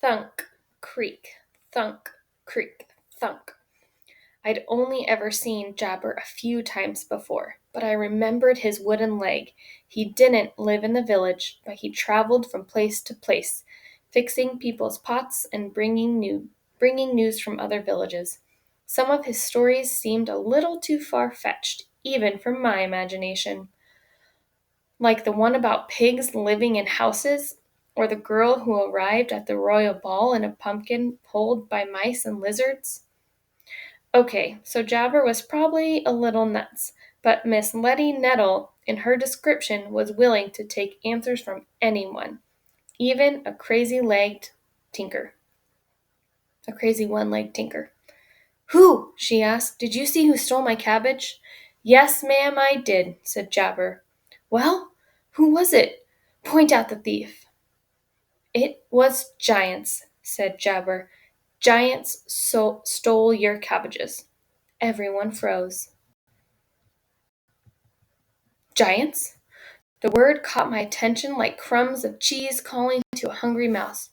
Thunk, creak, thunk, creak, thunk. I'd only ever seen Jabber a few times before, but I remembered his wooden leg. He didn't live in the village, but he traveled from place to place, fixing people's pots and bringing news from other villages. Some of his stories seemed a little too far-fetched, even for my imagination, like the one about pigs living in houses, or the girl who arrived at the royal ball in a pumpkin pulled by mice and lizards. Okay, so Jabber was probably a little nuts, but Miss Letty Nettle, in her description, was willing to take answers from anyone, even a crazy one-legged tinker. Who? She asked. Did you see who stole my cabbage? Yes, ma'am, I did, said Jabber. Well, who was it? Point out the thief. It was giants, said Jabber. Giants stole your cabbages. Everyone froze. Giants? The word caught my attention like crumbs of cheese calling to a hungry mouse.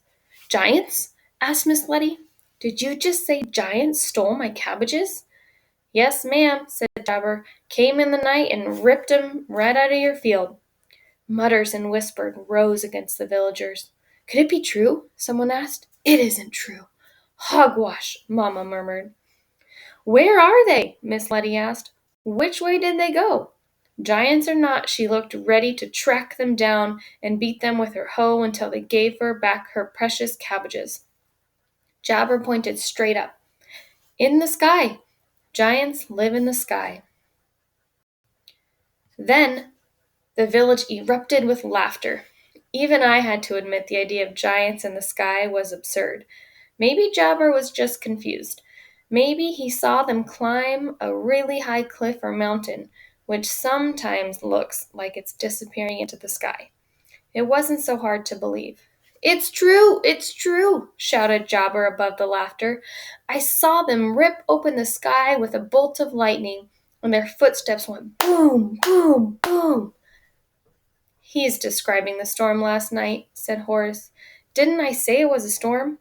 Giants? Asked Miss Letty. Did you just say giants stole my cabbages? Yes, ma'am, said Jabber. Came in the night and ripped 'em right out of your field. Mutters and whispers rose against the villagers. Could it be true? Someone asked. It isn't true. Hogwash, Mamma murmured. Where are they? Miss Letty asked. Which way did they go? Giants or not, she looked ready to track them down and beat them with her hoe until they gave her back her precious cabbages. Jabber pointed straight up. In the sky. Giants live in the sky. Then the village erupted with laughter. Even I had to admit the idea of giants in the sky was absurd. Maybe Jabber was just confused. Maybe he saw them climb a really high cliff or mountain, which sometimes looks like it's disappearing into the sky. It wasn't so hard to believe. It's true, shouted Jabber above the laughter. I saw them rip open the sky with a bolt of lightning, and their footsteps went boom, boom, boom. He's describing the storm last night, said Horace. Didn't I say it was a storm?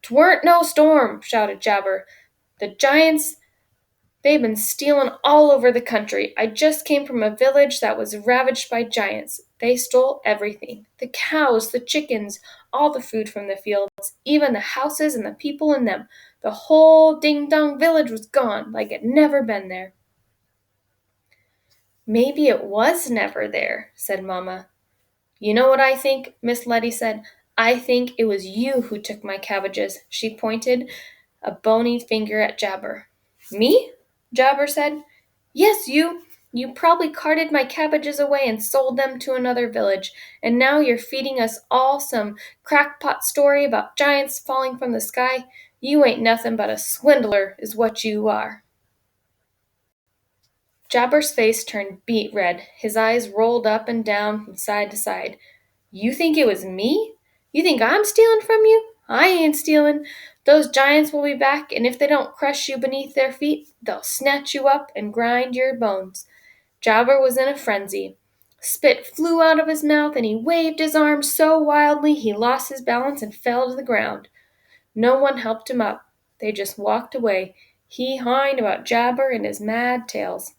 'Tweren't no storm, shouted Jabber. The giants, they've been stealing all over the country. I just came from a village that was ravaged by giants. They stole everything. The cows, the chickens, all the food from the fields, even the houses and the people in them. The whole ding-dong village was gone, like it never been there. Maybe it was never there, said Mamma. You know what I think? Miss Letty said. I think it was you who took my cabbages. She pointed a bony finger at Jabber. Me? Jabber said. Yes, you. You probably carted my cabbages away and sold them to another village, and now you're feeding us all some crackpot story about giants falling from the sky. You ain't nothing but a swindler, is what you are. Jabber's face turned beet red. His eyes rolled up and down from side to side. You think it was me? You think I'm stealing from you? I ain't stealing. Those giants will be back, and if they don't crush you beneath their feet, they'll snatch you up and grind your bones. Jabber was in a frenzy. Spit flew out of his mouth, and he waved his arms so wildly he lost his balance and fell to the ground. No one helped him up. They just walked away, he hawing about Jabber and his mad tales.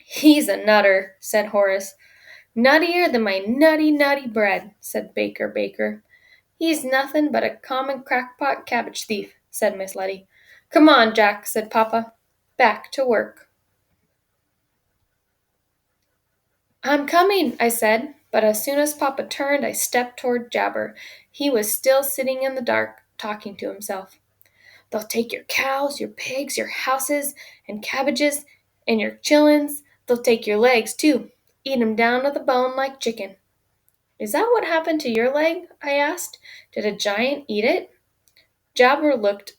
He's a nutter, said Horace. Nuttier than my nutty bread, said Baker. He's nothing but a common crackpot cabbage thief, said Miss Letty. Come on, Jack, said Papa. Back to work. I'm coming, I said, but as soon as Papa turned, I stepped toward Jabber. He was still sitting in the dark, talking to himself. They'll take your cows, your pigs, your houses, and cabbages, and your chillins. They'll take your legs, too. Eat 'em down to the bone like chicken. Is that what happened to your leg? I asked. Did a giant eat it? Jabber looked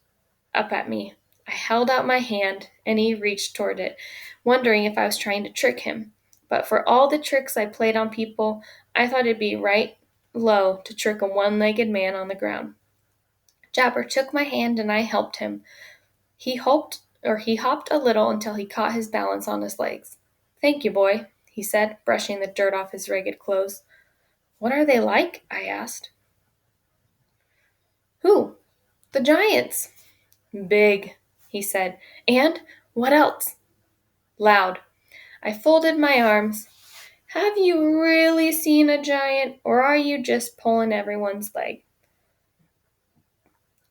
up at me. I held out my hand, and he reached toward it, wondering if I was trying to trick him. But for all the tricks I played on people, I thought it'd be right low to trick a one-legged man on the ground. Jabber took my hand, and I helped him. He hopped a little until he caught his balance on his legs. Thank you, boy, he said, brushing the dirt off his ragged clothes. What are they like? I asked. The giants. Big, he said. And what else? Loud. I folded my arms. Have you really seen a giant, or are you just pulling everyone's leg?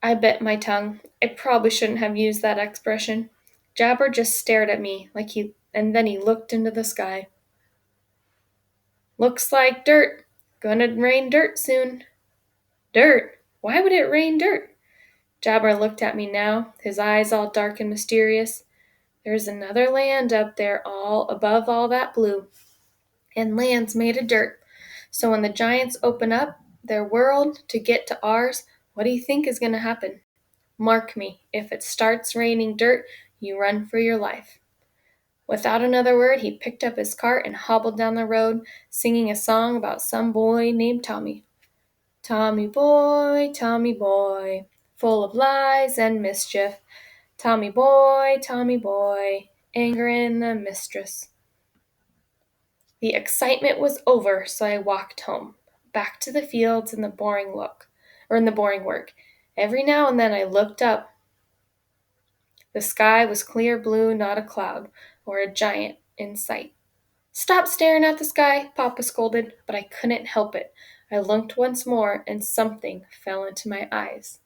I bit my tongue. I probably shouldn't have used that expression. Jabber just stared at me and then he looked into the sky. Looks like dirt. Gonna rain dirt soon. Dirt? Why would it rain dirt? Jabber looked at me now, his eyes all dark and mysterious. There's another land up there all above all that blue, and land's made of dirt. So when the giants open up their world to get to ours, what do you think is going to happen? Mark me, if it starts raining dirt, you run for your life. Without another word, he picked up his cart and hobbled down the road, singing a song about some boy named Tommy. Tommy boy, full of lies and mischief. Tommy boy, anger in the mistress. The excitement was over, so I walked home, back to the fields in the boring work. Every now and then I looked up. The sky was clear blue, not a cloud or a giant in sight. Stop staring at the sky, Papa scolded, but I couldn't help it. I looked once more, and something fell into my eyes.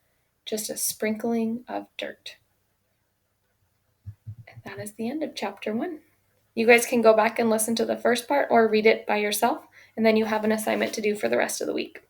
Just a sprinkling of dirt. And that is the end of chapter 1. You guys can go back and listen to the first part or read it by yourself, and then you have an assignment to do for the rest of the week.